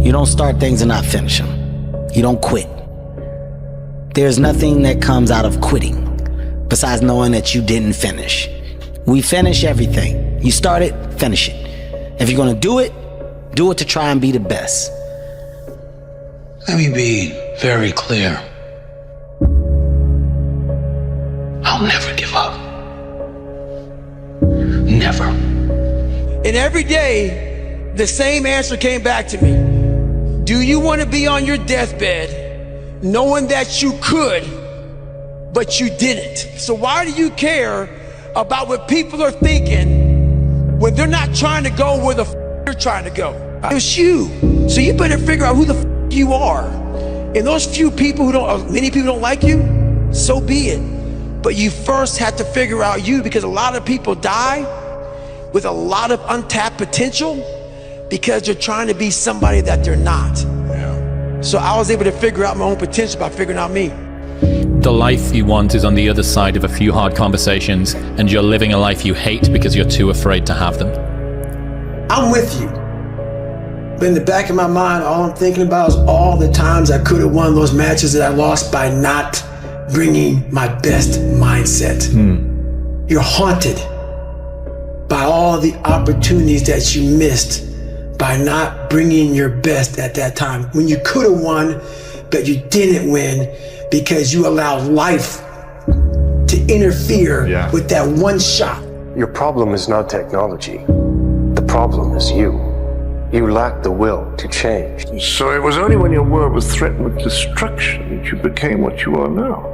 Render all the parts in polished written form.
You don't start things and not finish them. You don't quit. There's nothing that comes out of quitting besides knowing that you didn't finish. We finish everything. You start it, finish it. If you're gonna do it to try and be the best. Let me be very clear. I'll never give up. Never. And every day, the same answer came back to me. Do you want to be on your deathbed knowing that you could, but you didn't? So why do you care about what people are thinking when they're not trying to go where the you're trying to go? It's you. So you better figure out who the you are. And those few people many people don't like you, so be it. But you first have to figure out you, because a lot of people die with a lot of untapped potential because they're trying to be somebody that they're not. Yeah. So I was able to figure out my own potential by figuring out me. The life you want is on the other side of a few hard conversations, and you're living a life you hate because you're too afraid to have them. I'm with you. But in the back of my mind, all I'm thinking about is all the times I could have won those matches that I lost by not bringing my best mindset. You're haunted by all the opportunities that you missed by not bringing your best at that time, when you could have won, but you didn't win because you allowed life to interfere with that one shot. Your problem is not technology. The problem is you. You lack the will to change. So it was only when your world was threatened with destruction that you became what you are now.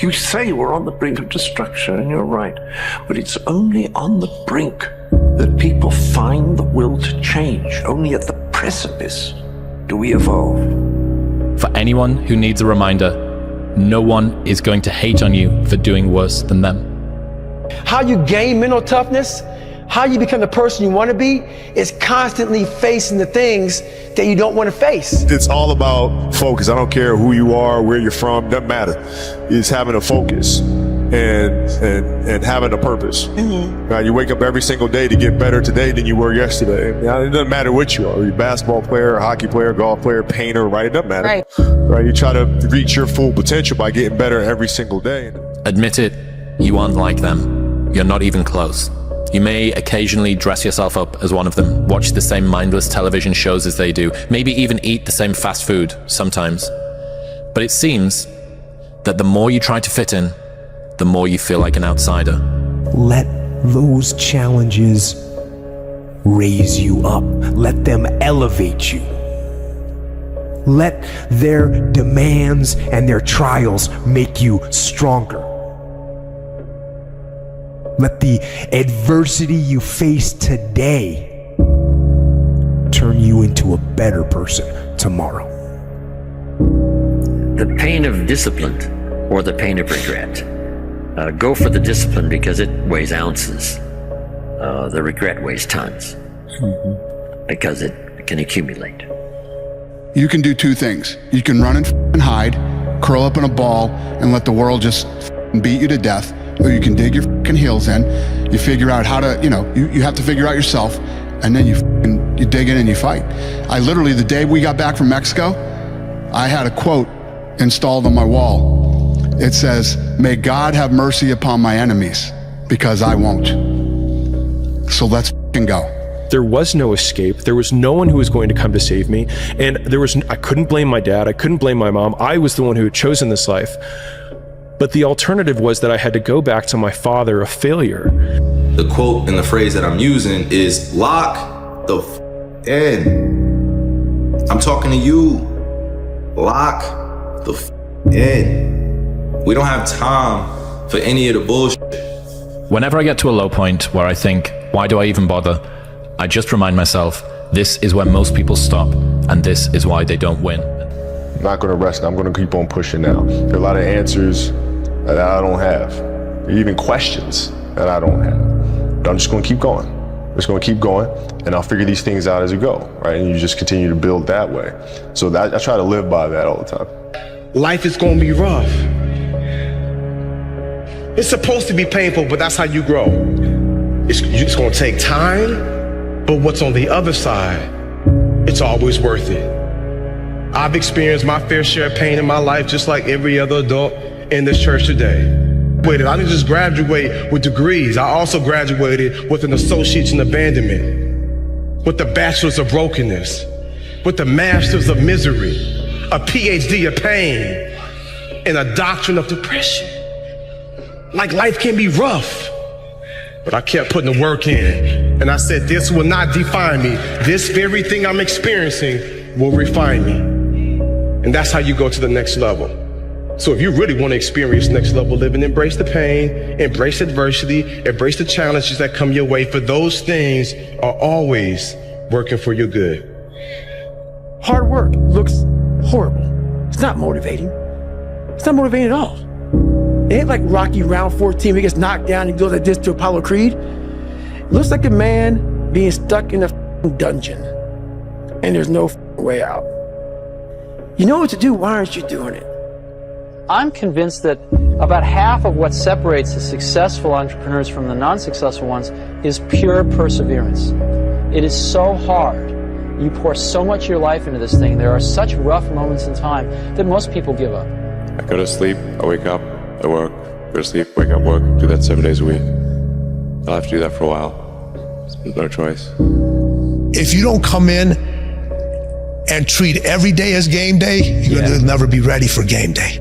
You say you were on the brink of destruction, and you're right. But it's only on the brink that people find the will to change. Only at the precipice do we evolve. For anyone who needs a reminder, no one is going to hate on you for doing worse than them. How you gain mental toughness, how you become the person you want to be, is constantly facing the things that you don't want to face. It's all about focus. I don't care who you are, where you're from, doesn't matter. It's having a focus and having a purpose. Now, you wake up every single day to get better today than you were yesterday. Now, it doesn't matter what you are. You're a basketball player, a hockey player, golf player, painter, right? It doesn't matter. Right? You try to reach your full potential by getting better every single day. Admit it, you aren't like them. You're not even close. You may occasionally dress yourself up as one of them, watch the same mindless television shows as they do, maybe even eat the same fast food sometimes. But it seems that the more you try to fit in, the more you feel like an outsider. Let those challenges raise you up. Let them elevate you. Let their demands and their trials make you stronger. Let the adversity you face today turn you into a better person tomorrow. The pain of discipline or the pain of regret. Go for the discipline because it weighs ounces. The regret weighs tons because it can accumulate. You can do two things. You can run and hide, curl up in a ball, and let the world just beat you to death. Or you can dig your heels in, you figure out how to, you have to figure out yourself, and then you dig in and you fight. I literally, the day we got back from Mexico, I had a quote installed on my wall. It says, "May God have mercy upon my enemies, because I won't." So let's go. There was no escape. There was no one who was going to come to save me. And I couldn't blame my dad. I couldn't blame my mom. I was the one who had chosen this life. But the alternative was that I had to go back to my father, a failure. The quote and the phrase that I'm using is lock the in. I'm talking to you. Lock the in. We don't have time for any of the bullshit. Whenever I get to a low point where I think, why do I even bother? I just remind myself, this is where most people stop, and this is why they don't win. I'm not going to rest. I'm going to keep on pushing now. There are a lot of answers that I don't have, even questions that I don't have. But I'm just going to keep going. I'm just going to keep going, and I'll figure these things out as we go, right? And you just continue to build that way. So I try to live by that all the time. Life is going to be rough. It's supposed to be painful, but that's how you grow. It's going to take time, but what's on the other side, it's it's always worth it. I've experienced my fair share of pain in my life, just like every other adult in this church today. I didn't just graduate with degrees. I also graduated with an associate's in abandonment, with a bachelor's of brokenness, with a master's of misery, a PhD of pain, and a doctorate of depression. Like, life can be rough, but I kept putting the work in. And I said, this will not define me. This very thing I'm experiencing will refine me. And that's how you go to the next level. So if you really want to experience next level living, embrace the pain, embrace adversity, embrace the challenges that come your way, for those things are always working for your good. Hard work looks horrible. It's not motivating. It's not motivating at all. It ain't like Rocky round 14, he gets knocked down and goes like this to Apollo Creed. It looks like a man being stuck in a dungeon and there's no way out. You know what to do, why aren't you doing it? I'm convinced that about half of what separates the successful entrepreneurs from the non-successful ones is pure perseverance. It is so hard. You pour so much of your life into this thing. There are such rough moments in time that most people give up. I go to sleep, I wake up, I work, go to sleep, wake up, work, do that 7 days a week. I'll have to do that for a while. There's no choice. If you don't come in and treat every day as game day, you're gonna never be ready for game day.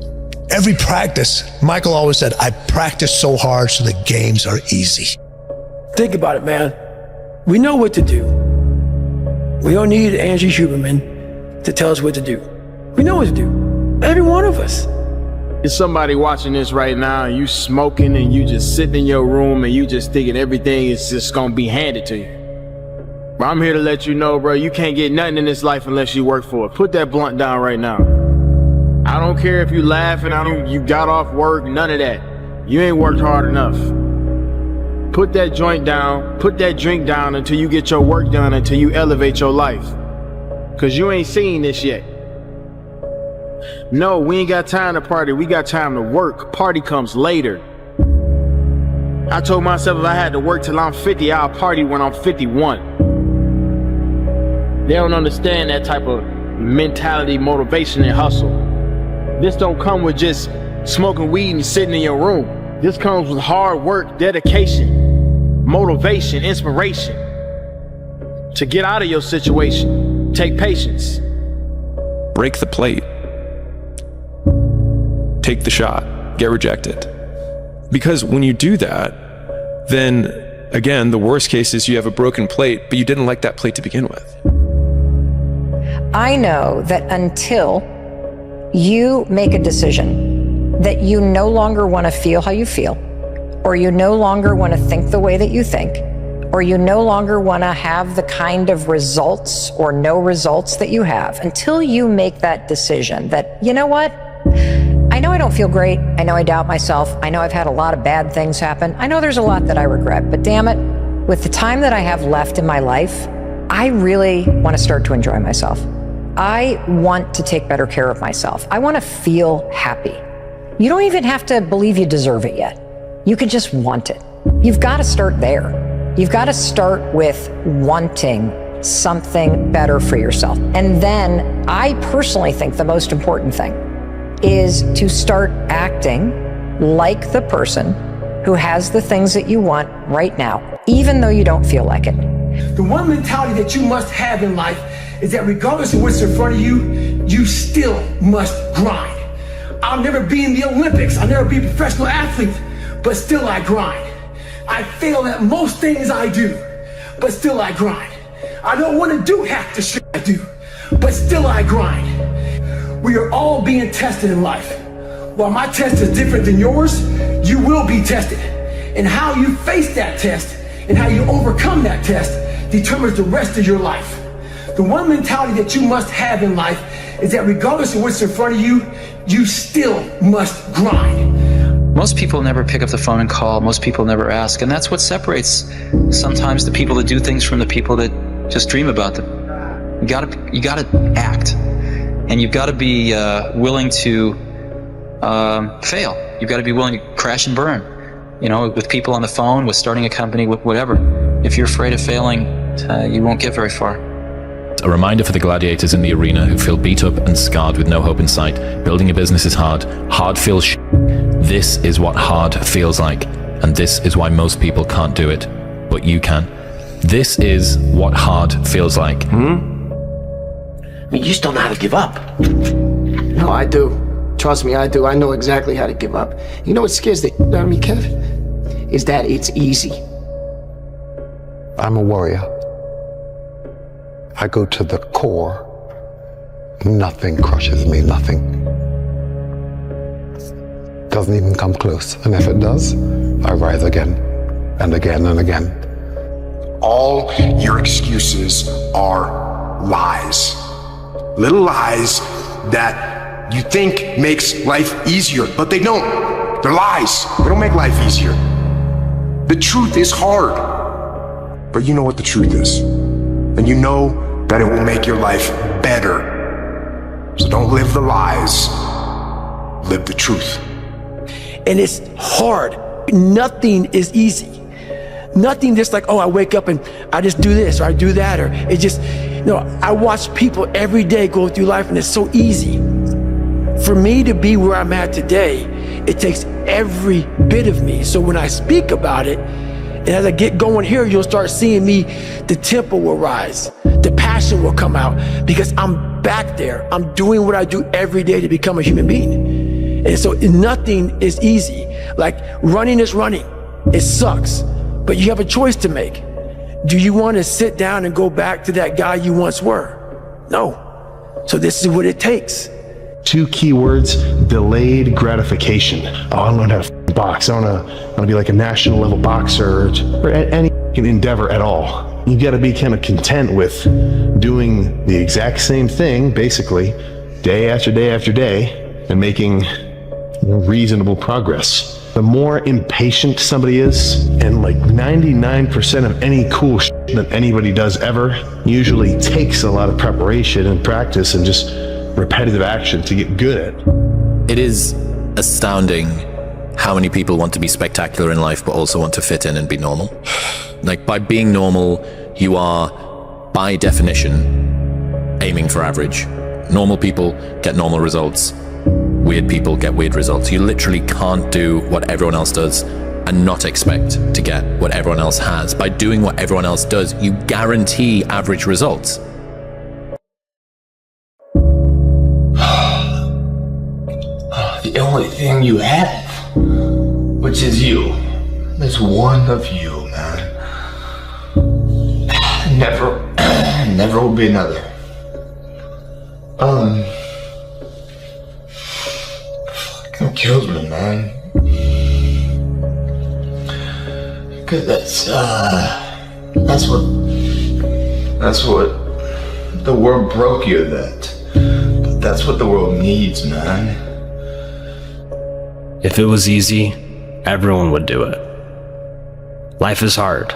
Every practice, Michael always said, I practice so hard so the games are easy. Think about it, man. We know what to do. We don't need Angie Huberman to tell us what to do. We know what to do. Every one of us. There's somebody watching this right now and you smoking and you just sitting in your room and you just thinking everything is just gonna be handed to you. But I'm here to let you know, bro, you can't get nothing in this life unless you work for it. Put that blunt down right now. I don't care if you laughing, you got off work, none of that. You ain't worked hard enough. Put that joint down, put that drink down until you get your work done, until you elevate your life. Cause you ain't seen this yet. No, we ain't got time to party, we got time to work. Party comes later. I told myself if I had to work till I'm 50, I'll party when I'm 51. They don't understand that type of mentality, motivation, and hustle. This don't come with just smoking weed and sitting in your room. This comes with hard work, dedication, motivation, inspiration. To get out of your situation, take patience. Break the plate. Take the shot. Get rejected. Because when you do that, then again, the worst case is you have a broken plate, but you didn't like that plate to begin with. I know that until you make a decision that you no longer want to feel how you feel, or you no longer want to think the way that you think, or you no longer want to have the kind of results or no results that you have, until you make that decision that, you know what? I know I don't feel great. I know I doubt myself. I know I've had a lot of bad things happen. I know there's a lot that I regret, but damn it, with the time that I have left in my life, I really want to start to enjoy myself. I want to take better care of myself. I want to feel happy. You don't even have to believe you deserve it yet. You can just want it. You've got to start there. You've got to start with wanting something better for yourself. And then I personally think the most important thing is to start acting like the person who has the things that you want right now, even though you don't feel like it. The one mentality that you must have in life is that regardless of what's in front of you, you still must grind. I'll never be in the Olympics, I'll never be a professional athlete, but still I grind. I fail at most things I do, but still I grind. I don't want to do half the shit I do, but still I grind. We are all being tested in life. While my test is different than yours, you will be tested. And how you face that test and how you overcome that test determines the rest of your life. The one mentality that you must have in life is that regardless of what's in front of you, you still must grind. Most people never pick up the phone and call. Most people never ask. And that's what separates sometimes the people that do things from the people that just dream about them. You gotta act. And you've got to be willing to fail. You've got to be willing to crash and burn. You know, with people on the phone, with starting a company, with whatever. If you're afraid of failing, you won't get very far. A reminder for the gladiators in the arena who feel beat up and scarred with no hope in sight. Building a business is hard. Hard feels sh**. This is what hard feels like. And this is why most people can't do it. But you can. This is what hard feels like. I mean, you just don't know how to give up. No, I do. Trust me, I do. I know exactly how to give up. You know what scares the out of me, Kev? Is that it's easy. I'm a warrior. I go to the core. Nothing crushes me, nothing. Doesn't even come close. And if it does, I rise again and again and again. All your excuses are lies. Little lies that you think makes life easier, but they don't. They're lies. They don't make life easier. The truth is hard, but you know what the truth is. And you know that it will make your life better. So don't live the lies, live the truth. And it's hard. Nothing is easy. Nothing just like, oh, I wake up and I just do this or I do that, or it just, I watch people every day go through life and it's so easy. For me to be where I'm at today, it takes every bit of me. So when I speak about it, and as I get going here, you'll start seeing me, the tempo will rise, the passion will come out, because I'm back there. I'm doing what I do every day to become a human being. And so nothing is easy. Like running is running. It sucks, but you have a choice to make. Do you want to sit down and go back to that guy you once were? No. So this is what it takes. 2 key words: delayed gratification. Oh, I learned how to box. I want to be like a national level boxer or any endeavor at all. You got to be kind of content with doing the exact same thing, basically, day after day after day, and making reasonable progress. The more impatient somebody is, and like 99% of any cool shit that anybody does ever usually takes a lot of preparation and practice and just repetitive action to get good at. It is astounding how many people want to be spectacular in life but also want to fit in and be normal. Like, by being normal, you are, by definition, aiming for average. Normal people get normal results. Weird people get weird results. You literally can't do what everyone else does and not expect to get what everyone else has. By doing what everyone else does, you guarantee average results. The only thing you have, which is you. There's one of you, man. Never will be another. Fucking kills me, man. Cause that's what the world broke you at that. But that's what the world needs, man. If it was easy, everyone would do it. Life is hard.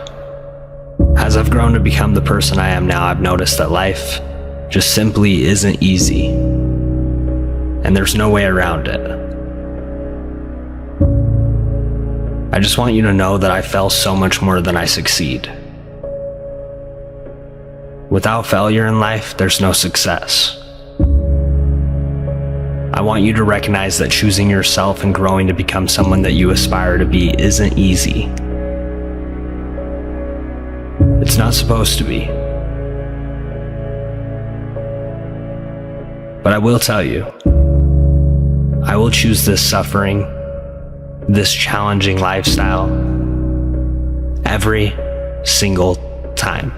As I've grown to become the person I am now, I've noticed that life just simply isn't easy. And there's no way around it. I just want you to know that I fail so much more than I succeed. Without failure in life, there's no success. I want you to recognize that choosing yourself and growing to become someone that you aspire to be isn't easy. It's not supposed to be. But I will tell you, I will choose this suffering, this challenging lifestyle every single time.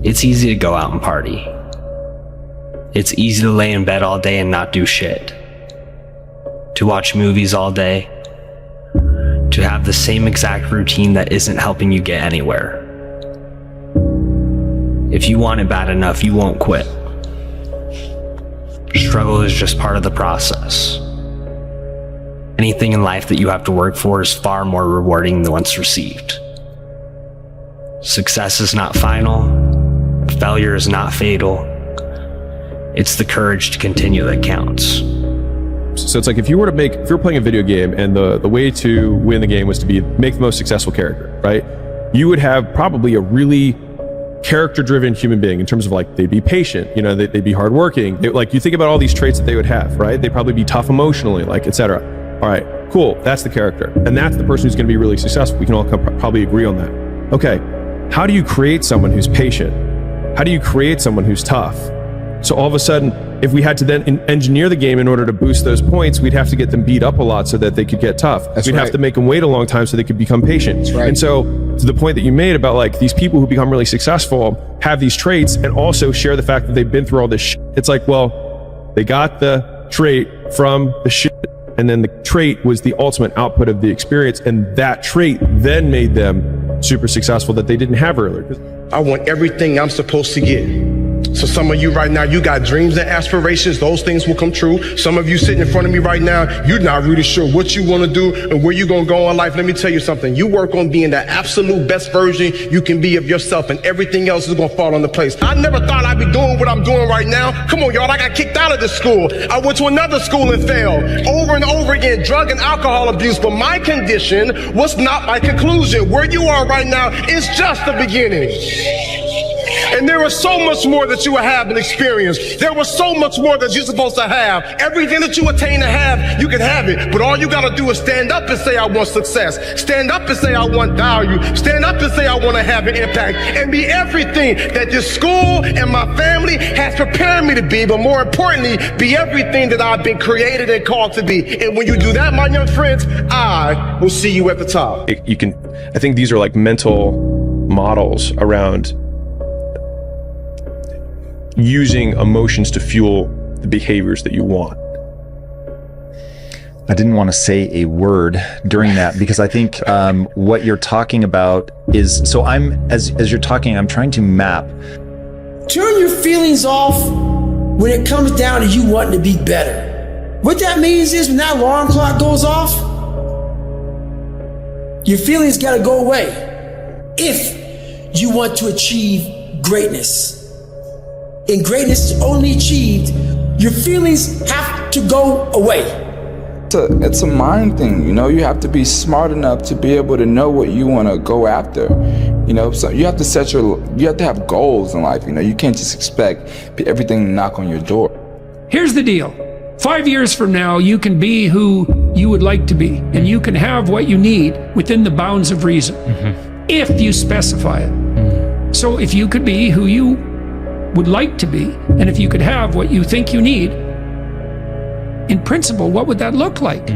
It's easy to go out and party. It's easy to lay in bed all day and not do shit. To watch movies all day. To have the same exact routine that isn't helping you get anywhere. If you want it bad enough, you won't quit. Struggle is just part of the process. Anything in life that you have to work for is far more rewarding than once received. Success is not final. Failure is not fatal. It's the courage to continue that counts. So it's like if you were playing a video game and the way to win the game was to make the most successful character, right? You would have probably a really character-driven human being in terms of like, they'd be patient, you know, they'd be hardworking. Like, you think about all these traits that they would have, right? They'd probably be tough emotionally, like, etc. All right, cool. That's the character. And that's the person who's going to be really successful. We can all probably agree on that. Okay, how do you create someone who's patient? How do you create someone who's tough? So all of a sudden, if we had to then engineer the game in order to boost those points, we'd have to get them beat up a lot so that they could get tough. We'd have to make them wait a long time so they could become patient. And so to the point that you made about like these people who become really successful have these traits and also share the fact that they've been through all this shit. It's like, well, they got the trait from the shit, and then the trait was the ultimate output of the experience, and that trait then made them super successful that they didn't have earlier. I want everything I'm supposed to get. So some of you right now, you got dreams and aspirations. Those things will come true. Some of you sitting in front of me right now, you're not really sure what you want to do and where you're going to go in life. Let me tell you something. You work on being the absolute best version you can be of yourself, and everything else is going to fall into place. I never thought I'd be doing what I'm doing right now. Come on, y'all. I got kicked out of this school. I went to another school and failed over and over again, drug and alcohol abuse. But my condition was not my conclusion. Where you are right now is just the beginning. And there was so much more that you have and experience. There was so much more that you're supposed to have. Everything that you attain to have, you can have it. But all you got to do is stand up and say, I want success. Stand up and say, I want value. Stand up and say, I want to have an impact. And be everything that this school and my family has prepared me to be. But more importantly, be everything that I've been created and called to be. And when you do that, my young friends, I will see you at the top. I think these are like mental models around using emotions to fuel the behaviors that you want. I didn't want to say a word during that because I think what you're talking about is, so as you're talking, I'm trying to map. Turn your feelings off when it comes down to you wanting to be better. What that means is when that alarm clock goes off, your feelings got to go away if you want to achieve greatness. And greatness is only achieved, your feelings have to go away. It's a mind thing, you know. You have to be smart enough to be able to know what you want to go after, you know. So you have to have goals in life, you know. You can't just expect everything to knock on your door. Here's the deal. 5 years from now, you can be who you would like to be, and you can have what you need within the bounds of reason, if you specify it. So if you could be who you would like to be, and if you could have what you think you need, in principle, what would that look like?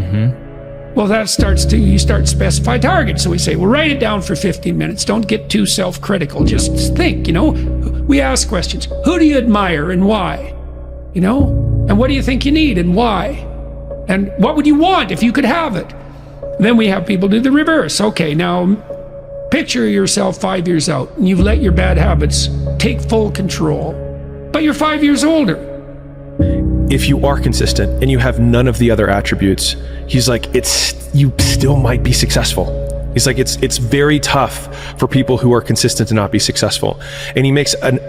Well, that you start to specify targets. So we say, well, write it down for 15 minutes. Don't get too self-critical. Just think, you know. We ask questions. Who do you admire and why? You know? And what do you think you need and why? And what would you want if you could have it? Then we have people do the reverse. Okay, now picture yourself 5 years out, and you've let your bad habits take full control, but you're 5 years older. If you are consistent and you have none of the other attributes, he's like, you still might be successful. He's like, it's very tough for people who are consistent to not be successful. And he makes an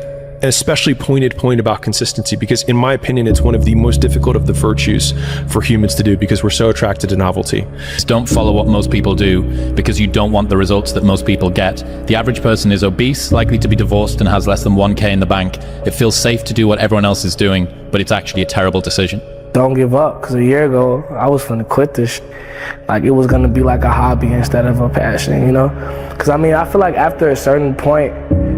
especially pointed point about consistency, because in my opinion, it's one of the most difficult of the virtues for humans to do, because we're so attracted to novelty. Don't follow what most people do because you don't want the results that most people get. The average person is obese, likely to be divorced, and has less than 1K in the bank. It feels safe to do what everyone else is doing, but it's actually a terrible decision. Don't give up, because a year ago, I was finna quit this. Like, it was gonna be like a hobby instead of a passion, you know? Because I mean, I feel like after a certain point,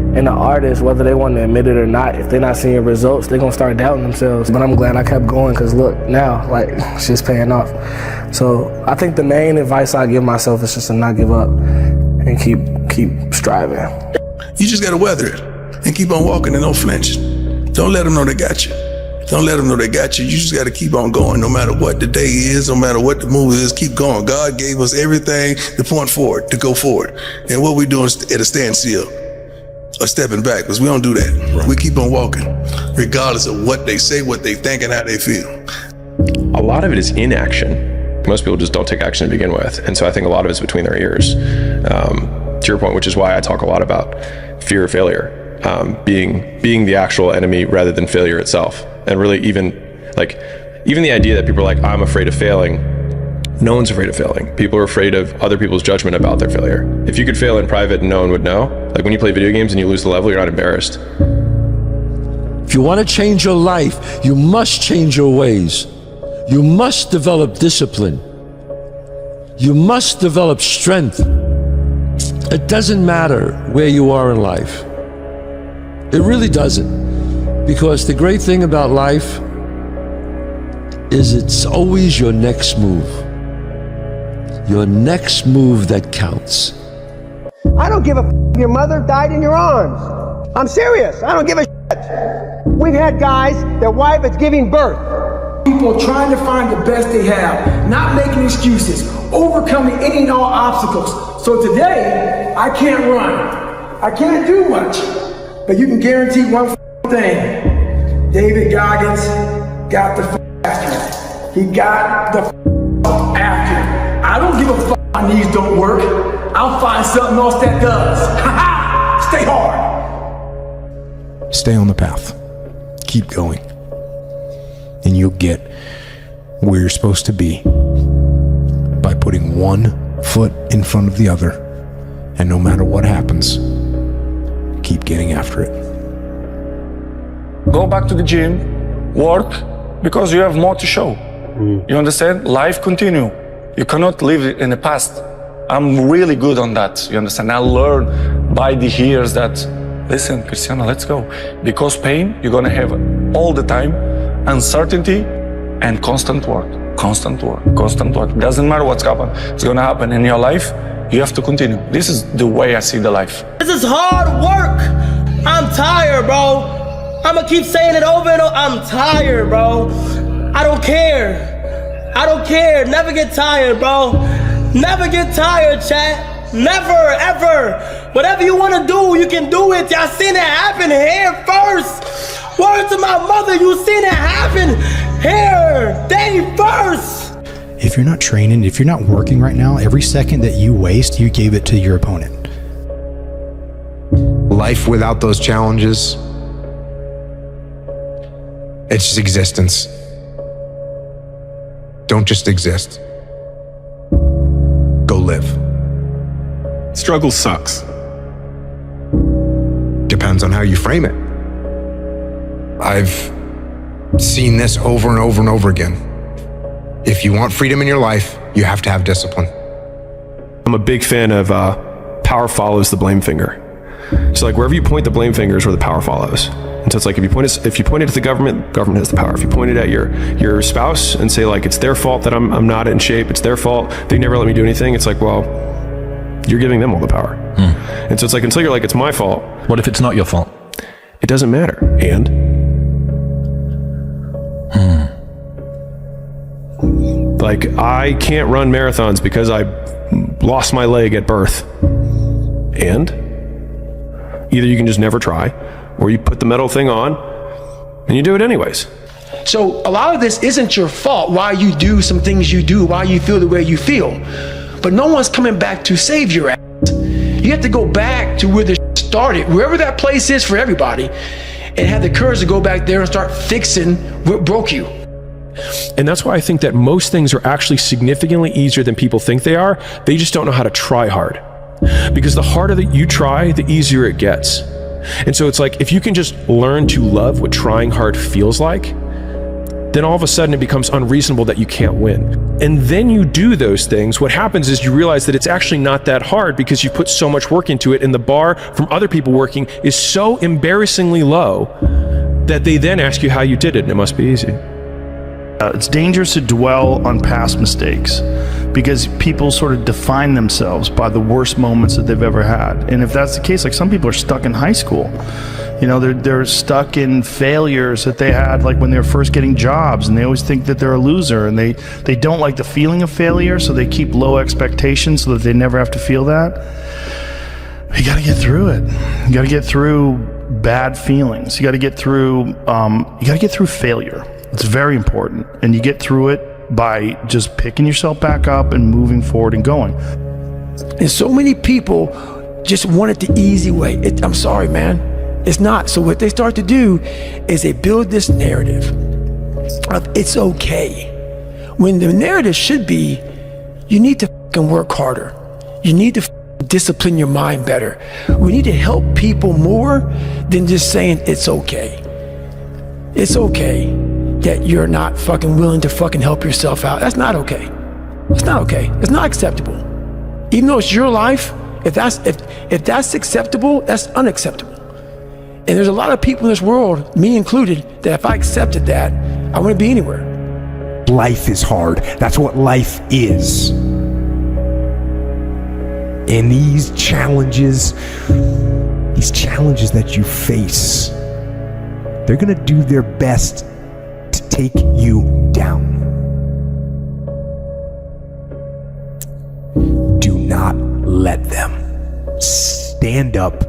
and the artist, whether they want to admit it or not, if they're not seeing results, they're going to start doubting themselves. But I'm glad I kept going, because look, now, like, it's just paying off. So I think the main advice I give myself is just to not give up and keep striving. You just got to weather it and keep on walking and don't flinch. Don't let them know they got you. Don't let them know they got you. You just got to keep on going no matter what the day is, no matter what the move is. Keep going. God gave us everything to point forward, to go forward. And what we doing is at a standstill. Or stepping back, because we don't do that. Right. We keep on walking, regardless of what they say, what they think, and how they feel. A lot of it is inaction. Most people just don't take action to begin with. And so I think a lot of it's between their ears. To your point, which is why I talk a lot about fear of failure, being the actual enemy rather than failure itself. And really even the idea that people are like, I'm afraid of failing, No one's afraid of failing. People are afraid of other people's judgment about their failure. If you could fail in private and no one would know, like when you play video games and you lose the level, you're not embarrassed. If you want to change your life, you must change your ways. You must develop discipline. You must develop strength. It doesn't matter where you are in life. It really doesn't. Because the great thing about life is it's always your next move. Your next move that counts. I don't give a f if your mother died in your arms. I'm serious. I don't give a shit. We've had guys, their wife is giving birth. People trying to find the best they have, not making excuses, overcoming any and all obstacles. So today, I can't run. I can't do much. But you can guarantee one thing. David Goggins got the after. He got the after. I don't give a f my knees don't work. I'll find something else that does. Ha ha! Stay hard. Stay on the path. Keep going. And you'll get where you're supposed to be by putting one foot in front of the other. And no matter what happens, keep getting after it. Go back to the gym, work, because you have more to show. You understand? Life continue. You cannot live in the past. I'm really good on that. You understand? I learned by the years that, listen, Cristiano, let's go. Because pain, you're gonna have all the time, uncertainty and constant work. Constant work, constant work. Doesn't matter what's happening. It's gonna happen in your life. You have to continue. This is the way I see the life. This is hard work. I'm tired, bro. I'ma keep saying it over and over. I'm tired, bro. I don't care. I don't care. Never get tired, bro. Never get tired, chat. Never, ever. Whatever you want to do, you can do it. Y'all seen it happen here first. Word to my mother, you seen it happen here. They first. If you're not training, if you're not working right now, every second that you waste, you gave it to your opponent. Life without those challenges, it's just existence. Don't just exist. Go live. Struggle sucks. Depends on how you frame it. I've seen this over and over and over again. If you want freedom in your life, you have to have discipline. I'm a big fan of power follows the blame finger. So like wherever you point the blame finger is where the power follows. And so it's like if you point it at the government has the power. If you point it at your spouse and say like it's their fault that I'm not in shape, it's their fault, they never let me do anything, it's like, well, you're giving them all the power. And so it's like until you're like it's my fault. What if it's not your fault? It doesn't matter. And like I can't run marathons because I lost my leg at birth. And either you can just never try, or you put the metal thing on and you do it anyways. So a lot of this isn't your fault why you do some things you do, why you feel the way you feel. But no one's coming back to save your ass. You have to go back to where the started, wherever that place is for everybody, and have the courage to go back there and start fixing what broke you. And that's why I think that most things are actually significantly easier than people think they are. They just don't know how to try hard. Because the harder that you try, the easier it gets. And so it's like, if you can just learn to love what trying hard feels like, then all of a sudden it becomes unreasonable that you can't win. And then you do those things. What happens is you realize that it's actually not that hard because you put so much work into it, and the bar from other people working is so embarrassingly low that they then ask you how you did it, and it must be easy. It's dangerous to dwell on past mistakes because people sort of define themselves by the worst moments that they've ever had. And if that's the case, like some people are stuck in high school. You know, they're stuck in failures that they had like when they were first getting jobs, and they always think that they're a loser, and they don't like the feeling of failure, so they keep low expectations so that they never have to feel that. You got to get through it. You got to get through bad feelings. You got to get through failure. It's very important, and you get through it by just picking yourself back up and moving forward and going. And so many people just want it the easy way. I'm sorry, man. It's not. So what they start to do is they build this narrative of it's okay. When the narrative should be, You need to fucking work harder. You need to discipline your mind better. We need to help people more than just saying it's okay. It's okay that you're not fucking willing to fucking help yourself out. That's not okay. It's not okay. It's not acceptable. Even though it's your life, if that's acceptable, that's unacceptable. And there's a lot of people in this world, me included, that if I accepted that, I wouldn't be anywhere. Life is hard. That's what life is. And these challenges that you face, they're gonna do their best to take you down. Do not let them. Stand up,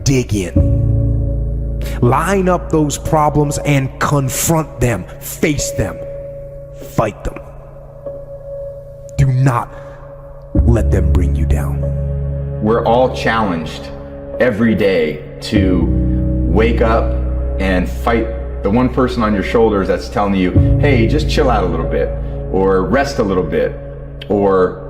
dig in. Line up those problems and confront them. Face them. Fight them. Do not let them bring you down. We're all challenged every day to wake up and fight the one person on your shoulders that's telling you, hey, just chill out a little bit, or rest a little bit, or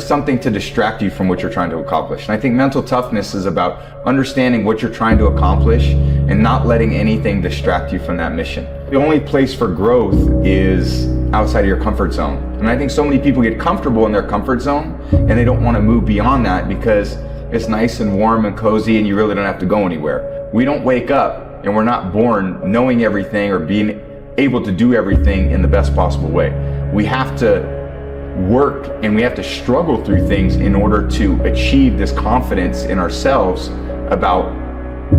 something to distract you from what you're trying to accomplish. And I think mental toughness is about understanding what you're trying to accomplish and not letting anything distract you from that mission. The only place for growth is outside of your comfort zone. And I think so many people get comfortable in their comfort zone and they don't want to move beyond that because it's nice and warm and cozy and you really don't have to go anywhere. We don't wake up and we're not born knowing everything or being able to do everything in the best possible way. We have to work and we have to struggle through things in order to achieve this confidence in ourselves about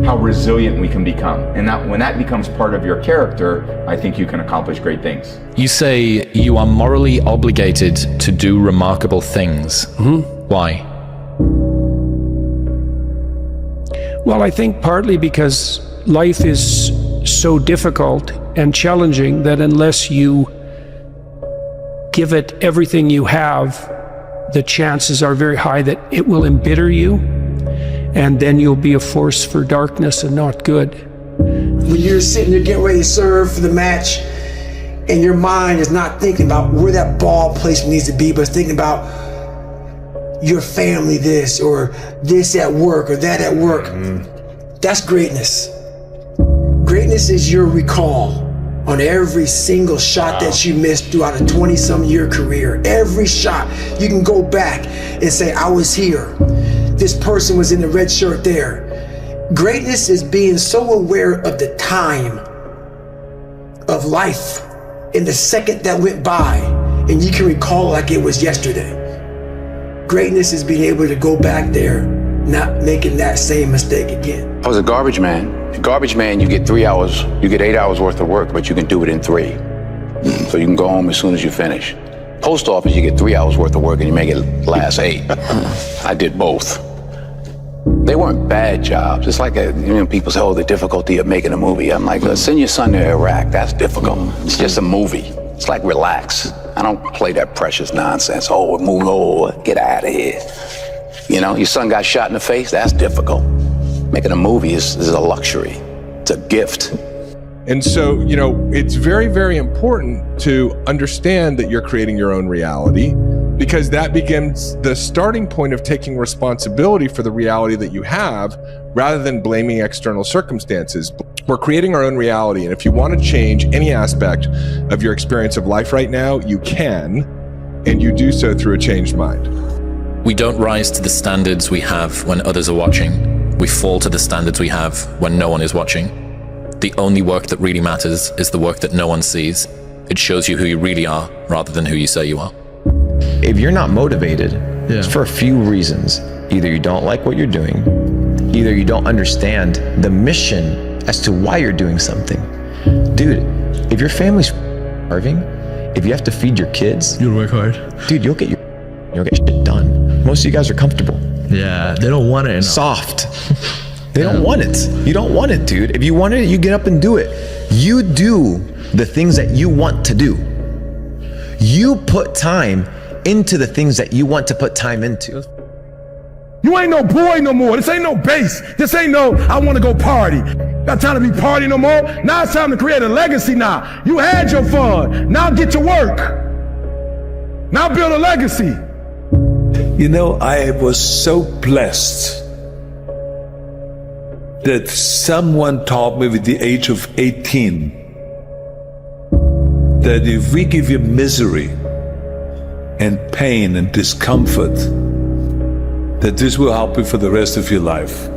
how resilient we can become. And that when that becomes part of your character, I think you can accomplish great things. You say you are morally obligated to do remarkable things. Why? Well, I think partly because life is so difficult and challenging that unless you give it everything you have, the chances are very high that it will embitter you, and then you'll be a force for darkness and not good. When you're sitting there getting ready to serve for the match, and your mind is not thinking about where that ball placement needs to be, but it's thinking about your family this, or this at work, or that at work. That's greatness. Greatness is your recall on every single shot that you missed throughout a 20-some year career. Every shot, you can go back and say, I was here. This person was in the red shirt there. Greatness is being so aware of the time of life in the second that went by, and you can recall it like it was yesterday. Greatness is being able to go back there, not making that same mistake again. I was a garbage man. Garbage man, you get 3 hours, you get 8 hours worth of work, but you can do it in 3. So you can go home as soon as you finish. Post office, you get 3 hours worth of work and you make it last 8. I did both. They weren't bad jobs. It's like people say, oh, the difficulty of making a movie. I'm like, send your son to Iraq. That's difficult. It's just a movie. It's like, relax. I don't play that precious nonsense. Oh, move, oh, get out of here. You know, your son got shot in the face. That's difficult. Making a movie is a luxury. It's a gift. And so, you know, it's very, very important to understand that you're creating your own reality, because that begins the starting point of taking responsibility for the reality that you have, rather than blaming external circumstances. We're creating our own reality, and if you want to change any aspect of your experience of life right now, you can, and you do so through a changed mind. We don't rise to the standards we have when others are watching. We fall to the standards we have when no one is watching. The only work that really matters is the work that no one sees. It shows you who you really are rather than who you say you are. If you're not motivated, it's for a few reasons. Either you don't like what you're doing, either you don't understand the mission as to why you're doing something. Dude, if your family's starving, if you have to feed your kids, you'll work hard. Dude, you'll get shit done. Most of you guys are comfortable. Yeah, they don't want it enough. Soft. They don't want it. You don't want it, dude. If you want it, you get up and do it. You do the things that you want to do. You put time into the things that you want to put time into. You ain't no boy no more. This ain't no base. This ain't no, I want to go party. Got time to be party no more. Now it's time to create a legacy now. You had your fun. Now get to work. Now build a legacy. You know, I was so blessed that someone taught me with the age of 18 that if we give you misery and pain and discomfort, that this will help you for the rest of your life.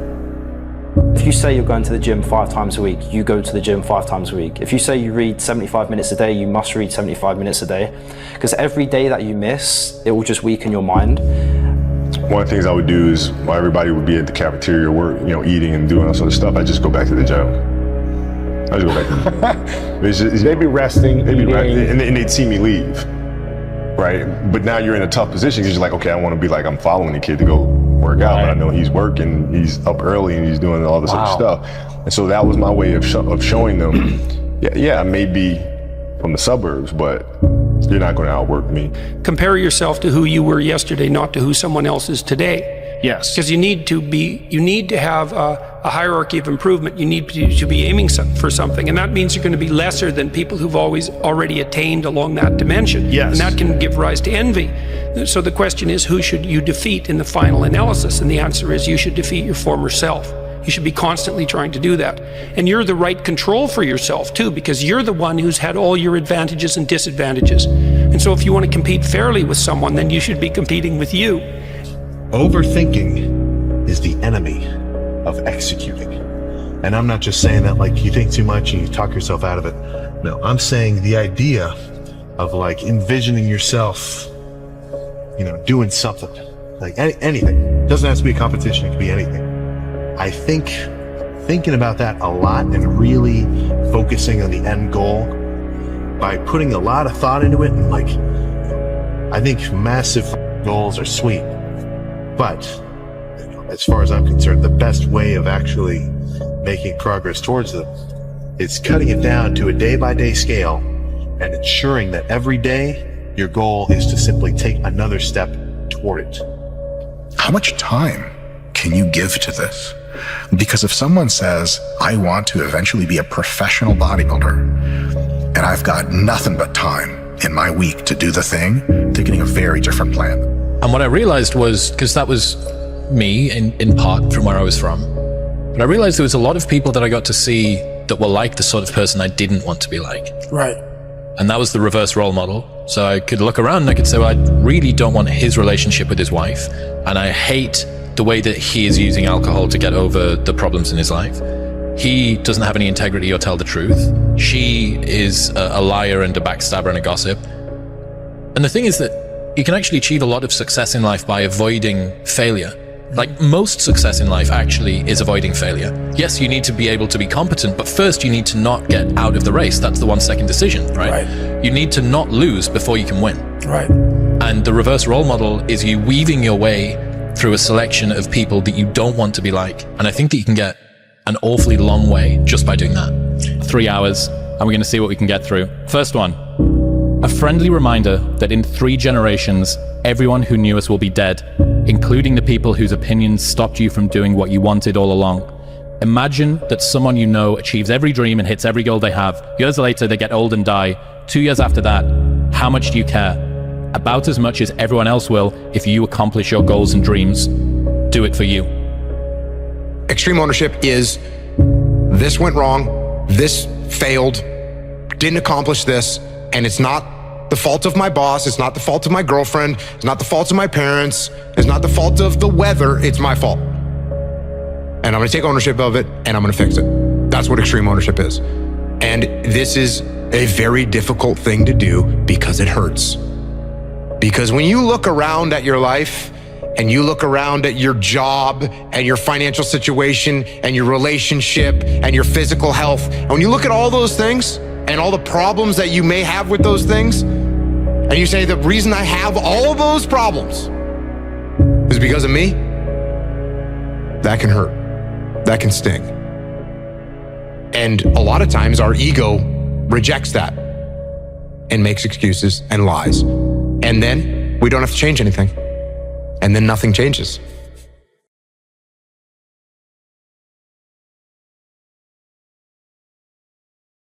If you say you're going to the gym 5 times a week, you go to the gym 5 times a week. If you say you read 75 minutes a day, you must read 75 minutes a day. Because every day that you miss, it will just weaken your mind. One of the things I would do is, while everybody would be at the cafeteria work, eating and doing all sort of stuff, I just go back to the gym. I just go back to the gym. They'd be resting, and they'd see me leave, right? But now you're in a tough position because you're like, okay, I want to be like, I'm following the kid to go work out, but I know he's working, he's up early and he's doing all this other stuff. And so that was my way of showing them, I may be from the suburbs, but you're not going to outwork me. Compare yourself to who you were yesterday, not to who someone else is today. Yes. Because you need to have a hierarchy of improvement. You need to be aiming for something. And that means you're going to be lesser than people who've already attained along that dimension. Yes. And that can give rise to envy. So the question is, who should you defeat in the final analysis? And the answer is, you should defeat your former self. You should be constantly trying to do that. And you're the right control for yourself too, because you're the one who's had all your advantages and disadvantages. And so if you want to compete fairly with someone, then you should be competing with you. Overthinking is the enemy of executing. And I'm not just saying that like you think too much and you talk yourself out of it. No, I'm saying the idea of like envisioning yourself, doing something, like anything. It doesn't have to be a competition, it could be anything. I think thinking about that a lot and really focusing on the end goal by putting a lot of thought into it, and like, I think massive goals are sweet, but as far as I'm concerned, the best way of actually making progress towards them is cutting it down to a day-by-day scale and ensuring that every day your goal is to simply take another step toward it. How much time can you give to this? Because if someone says, I want to eventually be a professional bodybuilder, and I've got nothing but time in my week to do the thing, they're getting a very different plan. And what I realized was, because that was me in part from where I was from, but I realized there was a lot of people that I got to see that were like the sort of person I didn't want to be like. Right. And that was the reverse role model. So I could look around and I could say, well, I really don't want his relationship with his wife, and I hate the way that he is using alcohol to get over the problems in his life. He doesn't have any integrity or tell the truth. She is a liar and a backstabber and a gossip. And the thing is that you can actually achieve a lot of success in life by avoiding failure. Like, most success in life actually is avoiding failure. Yes, you need to be able to be competent, but first you need to not get out of the race. That's the 1-second decision, right? You need to not lose before you can win. Right. And the reverse role model is you weaving your way through a selection of people that you don't want to be like. And I think that you can get an awfully long way just by doing that. 3 hours, and we're going to see what we can get through. First one, a friendly reminder that in 3 generations, everyone who knew us will be dead, including the people whose opinions stopped you from doing what you wanted all along. Imagine that someone you know achieves every dream and hits every goal they have. Years later, they get old and die. 2 years after that, how much do you care? About as much as everyone else will if you accomplish your goals and dreams. Do it for you. Extreme ownership is, this went wrong, this failed, didn't accomplish this, and it's not the fault of my boss, it's not the fault of my girlfriend, it's not the fault of my parents, it's not the fault of the weather, it's my fault. And I'm gonna take ownership of it, and I'm gonna fix it. That's what extreme ownership is. And this is a very difficult thing to do because it hurts. Because when you look around at your life and you look around at your job and your financial situation and your relationship and your physical health, and when you look at all those things and all the problems that you may have with those things, and you say, the reason I have all of those problems is because of me, that can hurt. That can sting. And a lot of times our ego rejects that and makes excuses and lies. And then we don't have to change anything. And then nothing changes.